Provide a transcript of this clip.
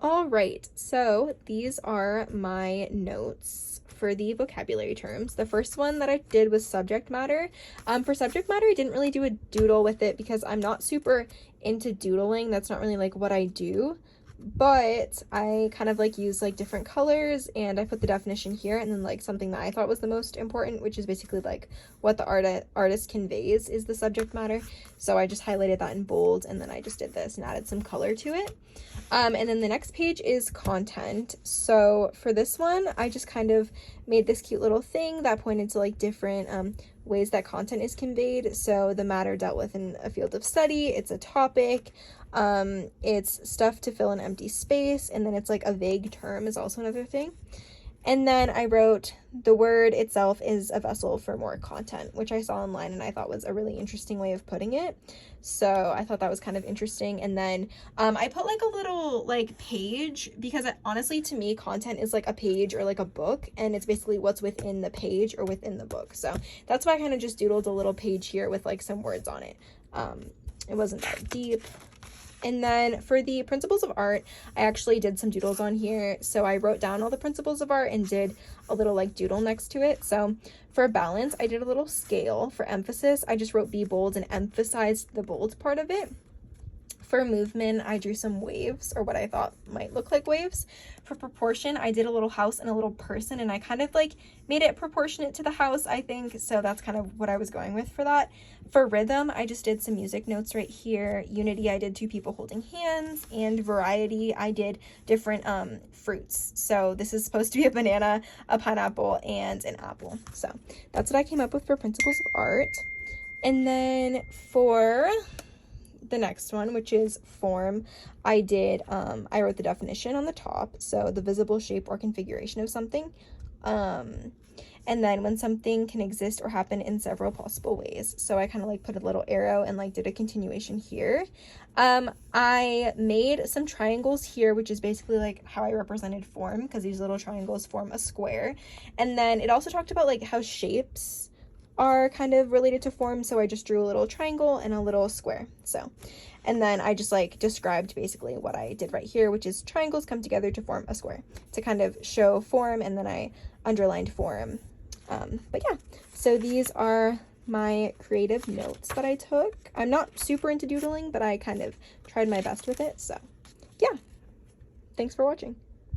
All right, so these are my notes for the vocabulary terms. The first one that I did was subject matter. For subject matter, I didn't really do a doodle with it because I'm not super into doodling. That's not really like what I do. But I kind of like use like different colors, and I put the definition here, and then like something that I thought was the most important, which is basically like what the artist conveys is the subject matter. So I just highlighted that in bold, and then I just did this and added some color to it. And then the next page is content. So for this one, I just kind of made this cute little thing that pointed to like different ways that content is conveyed. So the matter dealt with in a field of study, it's a topic, it's stuff to fill an empty space, and then it's like a vague term is also another thing. And then I wrote the word itself is a vessel for more content, which I saw online and I thought was a really interesting way of putting it. So I thought that was kind of interesting. And then I put like a little like page, because honestly to me content is like a page or like a book, and it's basically what's within the page or within the book. So that's why I kind of just doodled a little page here with like some words on it. It wasn't that deep. And then for the principles of art, I actually did some doodles on here. So I wrote down all the principles of art and did a little like doodle next to it. So for balance, I did a little scale. For emphasis, I just wrote be bold and emphasized the bold part of it. For movement, I drew some waves, or what I thought might look like waves. For proportion, I did a little house and a little person, and I kind of like made it proportionate to the house, I think. So that's kind of what I was going with for that. For rhythm, I just did some music notes right here. Unity, I did two people holding hands. And variety, I did different fruits. So this is supposed to be a banana, a pineapple, and an apple. So that's what I came up with for principles of art. And then for the next one, which is form, I wrote the definition on the top, so the visible shape or configuration of something, and then when something can exist or happen in several possible ways. So I kind of like put a little arrow and like did a continuation here. I made some triangles here, which is basically like how I represented form, because these little triangles form a square. And then it also talked about like how shapes are kind of related to form, so I just drew a little triangle and a little square. So, and then I just like described basically what I did right here, which is triangles come together to form a square, to kind of show form, and then I underlined form. But yeah, so these are my creative notes that I took. I'm not super into doodling, but I kind of tried my best with it. So yeah, thanks for watching.